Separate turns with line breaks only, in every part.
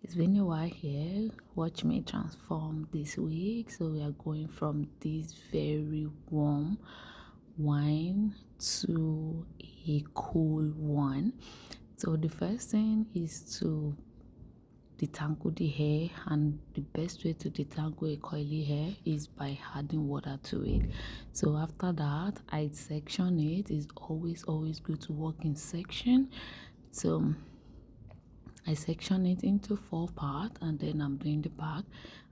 It's been a while here. Watch me transform this week. So we are going from this very warm wine to a cool one. So the first thing is to detangle the hair, and the best way to detangle a coily hair is by adding water to it. So after that, I section it. It's always good to work in section. So I section it into 4 parts, and then I'm doing the back.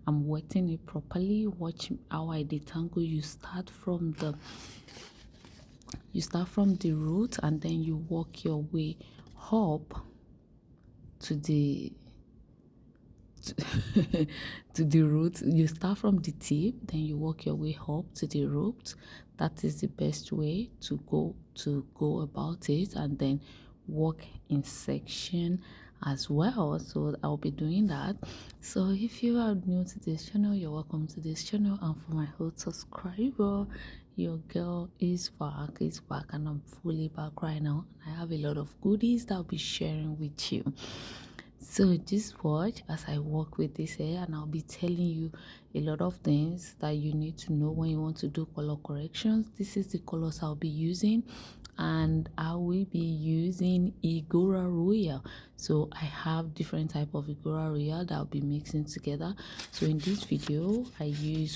I'm wetting it properly. Watch how I detangle. You start from the root, and then you work your way up to the to the root. You start from the tip, then you work your way up to the root. That is the best way to go about it, and then work in section as well. So I'll be doing that. So if you are new to this channel, you're welcome to this channel, and for my old subscriber, your girl is back, and I'm fully back right now. I have a lot of goodies that I'll be sharing with you. So just watch as I work with this hair, and I'll be telling you a lot of things that you need to know when you want to do color corrections. This is the colors I'll be using, and I will be using Igora Royal. So I have different type of Igora Royal that I'll be mixing together. So in this video,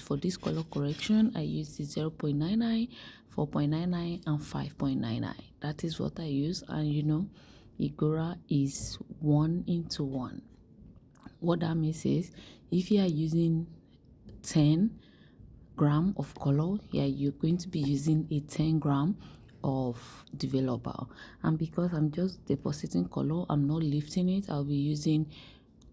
for this color correction, I use the 0.99, 4.99 and 5.99. That is what I use, and Igora is 1:1. What that means is, if you are using 10 gram of color, you're going to be using a 10 gram of developer. And because I'm just depositing color, I'm not lifting it, I'll be using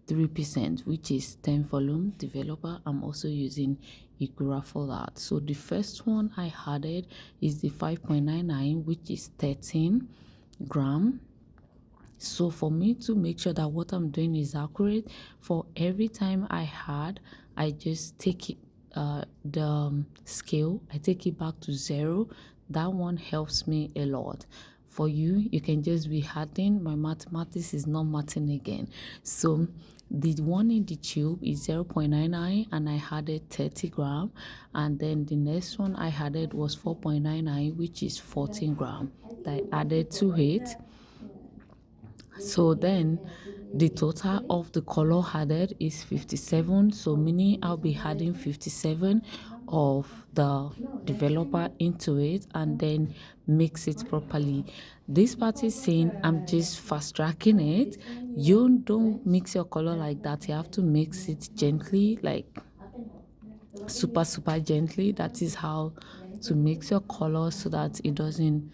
3%, which is 10 volume developer. I'm also using Igora for that. So the first one I added is the 5.99, which is 13 gram. So for me to make sure that what I'm doing is accurate, for every time I just take it, the scale, I take it back to 0. That one helps me a lot. For you can just be adding. My mathematics is not mathing again. So the one in the tube is 0.99, and I added 30 gram, and then the next one I added was 4.99, which is 14 gram. I added to it. So then the total of the color added is 57. So meaning I'll be adding 57 of the developer into it, and then mix it properly. This part is saying I'm just fast tracking it. You don't mix your color like that. You have to mix it gently, like super gently. That is how to mix your color, so that it doesn't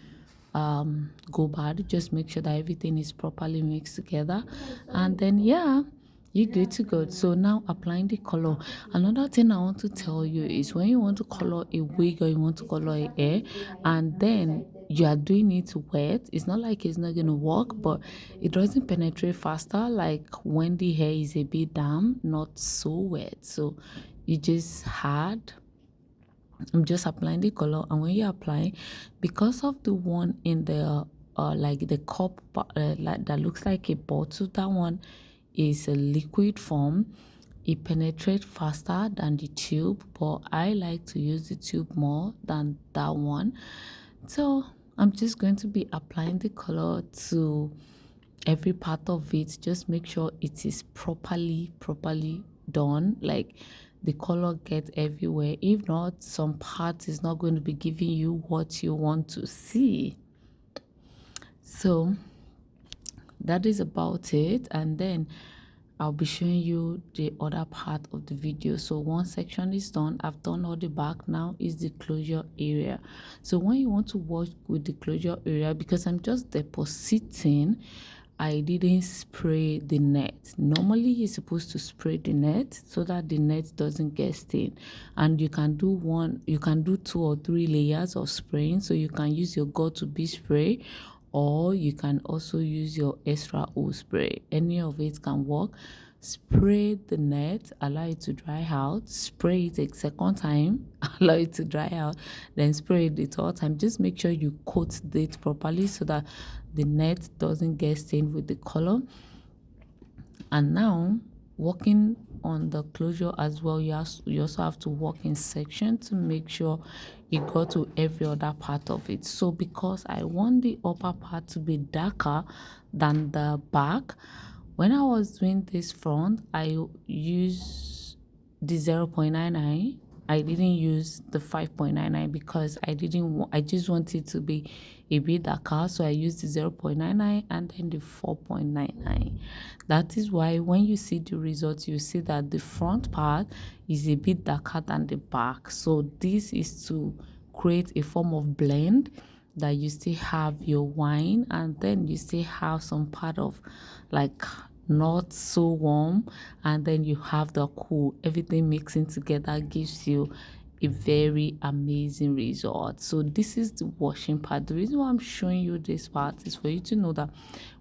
go bad. Just make sure that everything is properly mixed together, and then you're good to go. So now applying the color. Another thing I want to tell you is, when you want to color a wig or you want to color a hair, and then you are doing it wet, it's not like it's not going to work, but it doesn't penetrate faster like when the hair is a bit damp, not so wet. So you just had I'm just applying the color, and when you apply, because of the one in the like the cup, like that looks like a bottle, that one is a liquid form. It penetrates faster than the tube, but I like to use the tube more than that one. So I'm just going to be applying the color to every part of it. Just make sure it is properly done, like the color gets everywhere. If not, some part is not going to be giving you what you want to see. So that is about it, and then I'll be showing you the other part of the video. So one section is done. I've done all the back. Now is the closure area. So when you want to work with the closure area, because I'm just depositing, I didn't spray the net. Normally you're supposed to spray the net so that the net doesn't get stained, and you can do 2 or 3 layers of spraying. So you can use your Got2b spray, or you can also use your extra O spray. Any of it can work. Spray the net, allow it to dry out, spray it a second time, allow it to dry out, then spray it the third time. Just make sure you coat it properly so that the net doesn't get stained with the color. And now working on the closure as well, you also have to work in section to make sure it got to every other part of it. So because I want the upper part to be darker than the back, when I was doing this front, I used the 0.99. I didn't use the 5.99 because I just wanted to be a bit darker, so I used the 0.99 and then the 4.99. That is why when you see the results, you see that the front part is a bit darker than the back. So this is to create a form of blend that you still have your wine and then you still have some part of like not so warm, and then you have the cool. Everything mixing together gives you a very amazing result. So this is the washing part. The reason why I'm showing you this part is for you to know that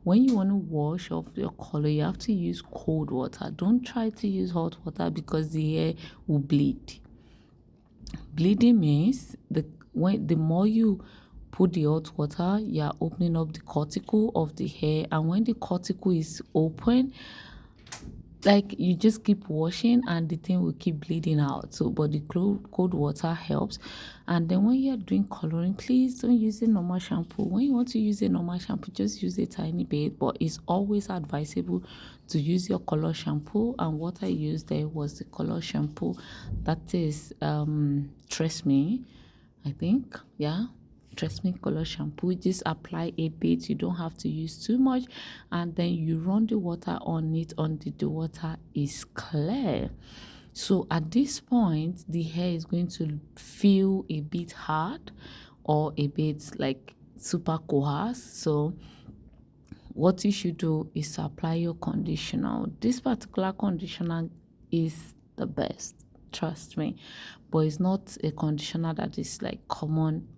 when you want to wash off your color, you have to use cold water. Don't try to use hot water because the hair will bleed. Bleeding means the more you put the hot water, you are opening up the cuticle of the hair, and when the cuticle is open, like you just keep washing and the thing will keep bleeding out. So but the cold water helps. And then when you're doing coloring, please don't use a normal shampoo. When you want to use a normal shampoo, just use a tiny bit, but it's always advisable to use your color shampoo. And what I used there was the color shampoo that is Tresemme, I think. Yeah, Tresemme color shampoo. Just apply a bit, you don't have to use too much, and then you run the water on it until the water is clear. So at this point the hair is going to feel a bit hard or a bit like super coarse. So what you should do is apply your conditioner. This particular conditioner is the best, trust me, but it's not a conditioner that is like common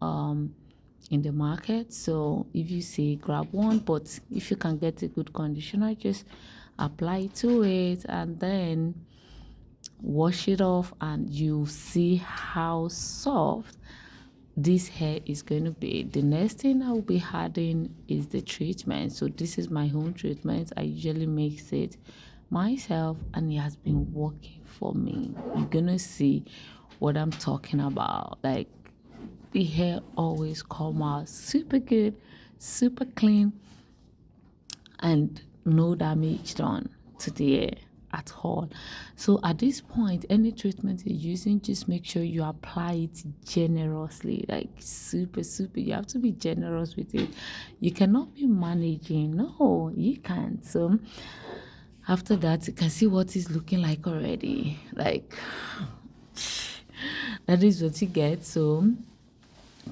in the market. So if you see, grab one, but if you can get a good conditioner, just apply to it and then wash it off, and you see how soft this hair is going to be. The next thing I will be adding is the treatment. So this is my home treatment. I usually mix it myself and it has been working for me. You're gonna see what I'm talking about. Like the hair always come out super good, super clean, and no damage done to the hair at all. So at this point, any treatment you're using, just make sure you apply it generously, like super you have to be generous with it. You cannot be managing, no, you can't. So after that, you can see what it's looking like already, like that is what you get. So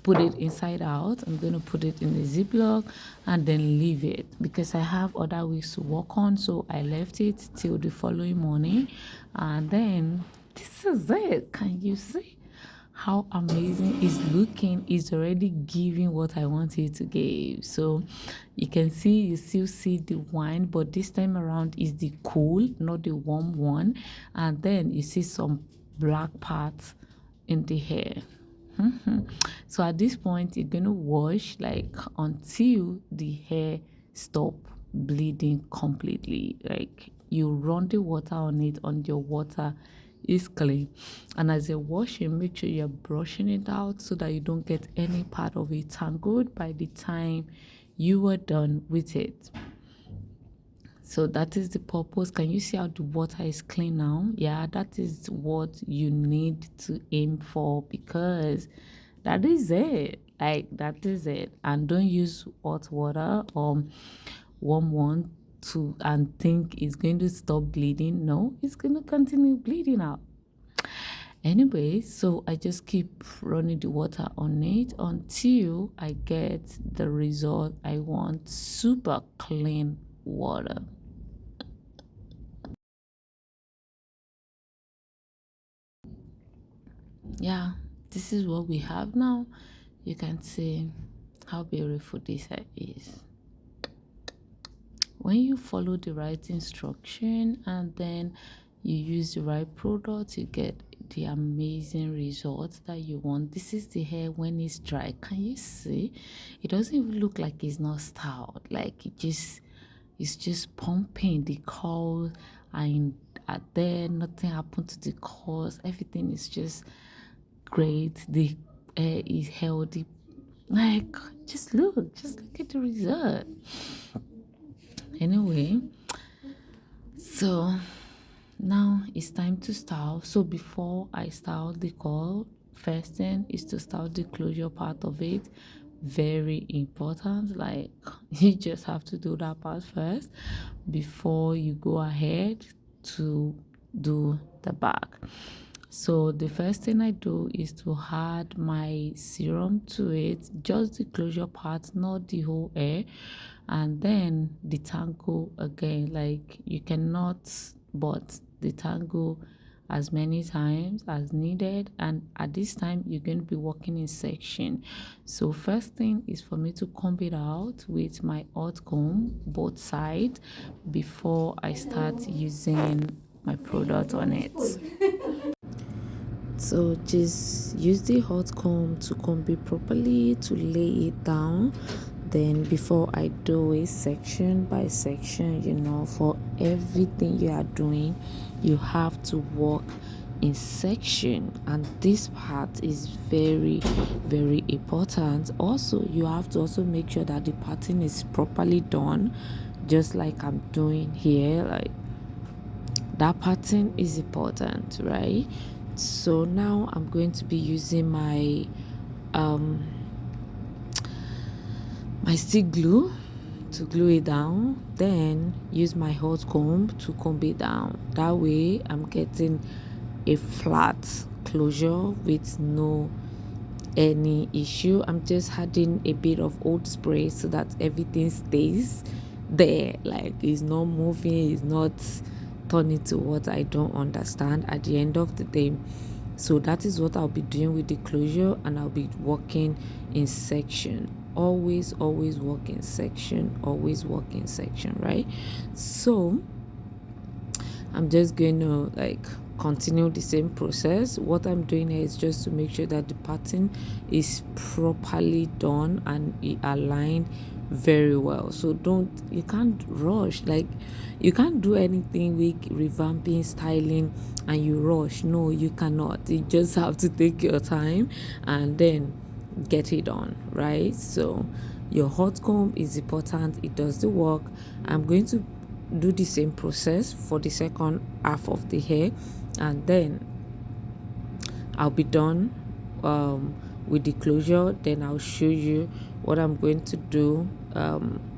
put it inside out. I'm going to put it in the ziploc and then leave it because I have other weeks to work on. So I left it till the following morning, and then this is it. Can you see how amazing it's looking? It's already giving what I want it to give. So you can see, you still see the wine, but this time around is the cool, not the warm one. And then you see some black parts in the hair. So at this point you're gonna wash like until the hair stop bleeding completely. Like you run the water on it until your water is clean, and as you're washing, make sure you're brushing it out so that you don't get any part of it tangled by the time you are done with it. So that is the purpose. Can you see how the water is clean now? Yeah, that is what you need to aim for, because that is it. Like that is it. And don't use hot water or warm one to and think it's going to stop bleeding. No, it's going to continue bleeding out. Anyway, so I just keep running the water on it until I get the result I want. Super clean water. Yeah, this is what we have now. You can see how beautiful this hair is when you follow the right instruction and then you use the right product. You get the amazing results that you want. This is the hair when it's dry. Can you see? It doesn't even look like it's not styled. Like it's just pumping. The curls are are there, nothing happened to the cause, everything is just great, the hair is healthy. Like, just look at the result. Anyway, so now it's time to style. So before I style the curl, first thing is to style the closure part of it. Very important. Like, you just have to do that part first before you go ahead to do the back. So the first thing I do is to add my serum to it, just the closure part, not the whole hair, and then detangle again. Like, you cannot but detangle as many times as needed, and at this time you're going to be working in section. So first thing is for me to comb it out with my hot comb, both sides, before I start using my product on it. So just use the hot comb to comb it properly, to lay it down. Then before I do it section by section, for everything you are doing, you have to work in section, and this part is very, very important. Also, you have to also make sure that the pattern is properly done, just like I'm doing here. Like, that pattern is important, right? So now I'm going to be using my stick glue to glue it down, then use my hot comb to comb it down. That way I'm getting a flat closure with no any issue. I'm just adding a bit of old spray so that everything stays there, like it's not moving, it's not turning to what I don't understand at the end of the day. So that is what I'll be doing with the closure, and I'll be working in section. Always work in section, always work in section, right? So I'm just going to continue the same process. What I'm doing here is just to make sure that the pattern is properly done and it aligned very well. So you can't rush. Like, you can't do anything with revamping, styling, and you rush. No, you cannot. You just have to take your time and then get it done, right? So your hot comb is important, it does the work. I'm going to do the same process for the second half of the hair, and then I'll be done with the closure. Then I'll show you what I'm going to do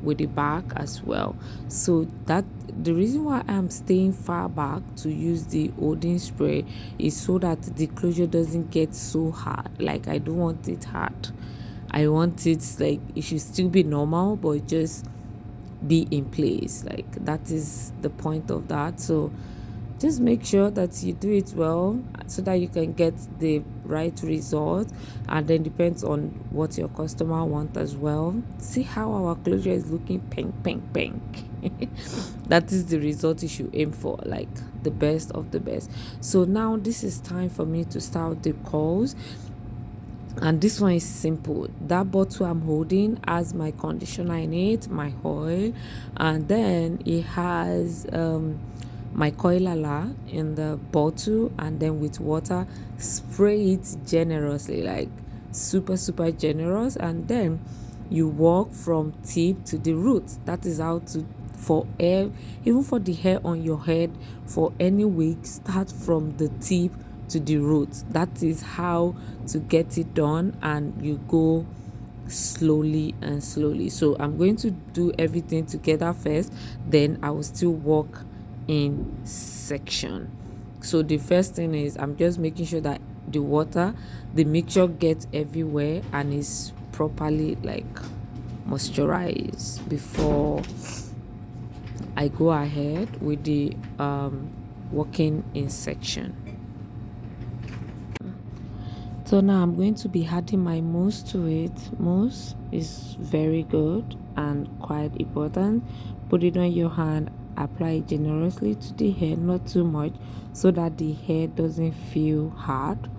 with the back as well. So that the reason why I'm staying far back to use the holding spray is so that the closure doesn't get so hard. Like, I don't want it hard. I want it like it should still be normal, but just be in place. Like, that is the point of that. So just make sure that you do it well so that you can get the right result, and then depends on what your customer wants as well. See how our closure is looking, pink. That is the result you should aim for, like the best of the best. So now this is time for me to start the curls, and this one is simple. That bottle I'm holding has my conditioner in it, my oil, and then it has my koilala in the bottle, and then with water, spray it generously, like super generous, and then you walk from tip to the root. That is how to, for hair, even for the hair on your head, for any wig, start from the tip to the root. That is how to get it done, and you go slowly and slowly. So I'm going to do everything together first, then I will still walk in section. So the first thing is I'm just making sure that the water, the mixture gets everywhere and is properly moisturized before I go ahead with the walking in section. So now I'm going to be adding my mousse to it. Mousse is very good and quite important. Put it on your hand, apply it generously to the hair, not too much, so that the hair doesn't feel hard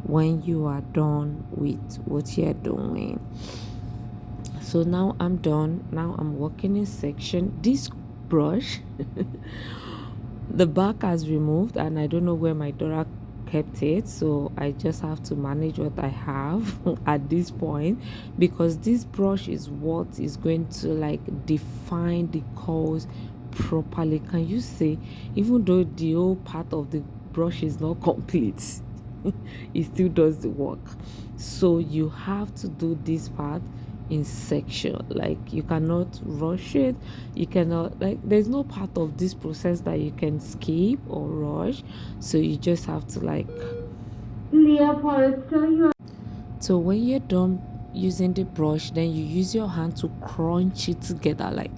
when you are done with what you're doing. So now I'm done. Now I'm working in section. This brush the back has removed, and I don't know where my daughter kept it, so I just have to manage what I have at this point, because this brush is what is going to like define the curls properly. Can you see? Even though the whole part of the brush is not complete, it still does the work. So you have to do this part in section. Like, you cannot rush it, you cannot, like, there's no part of this process that you can skip or rush. So you just have to like, so when you're done using the brush, then you use your hand to crunch it together, like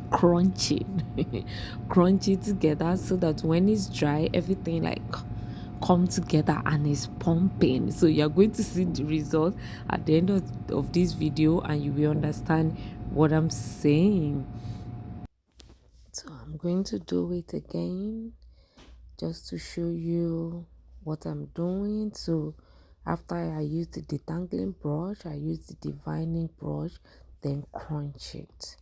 crunch it crunch it together, so that when it's dry, everything like come together and is pumping. So you're going to see the result at the end of this video, and you will understand what I'm saying. So I'm going to do it again just to show you what I'm doing. So after I use the detangling brush, I use the divining brush, then crunch it.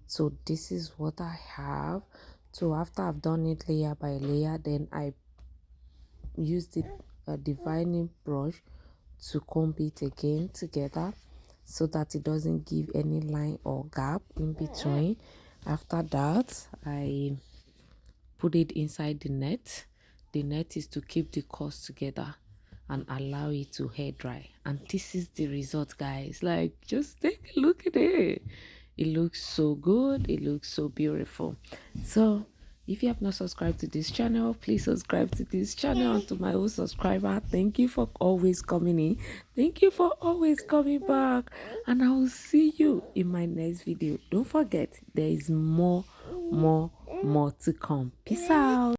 So this is what I have. So after I've done it layer by layer, then I use the divining brush to comb it again together, so that it doesn't give any line or gap in between. After that, I put it inside the net. The net is to keep the curls together and allow it to hair dry. And this is the result, guys. Like, just take a look at it. It looks so good, it looks so beautiful. So if you have not subscribed to this channel, please subscribe to this channel. And to my old subscriber, thank you for always coming in, thank you for always coming back, and I will see you in my next video. Don't forget, there is more to come. Peace out.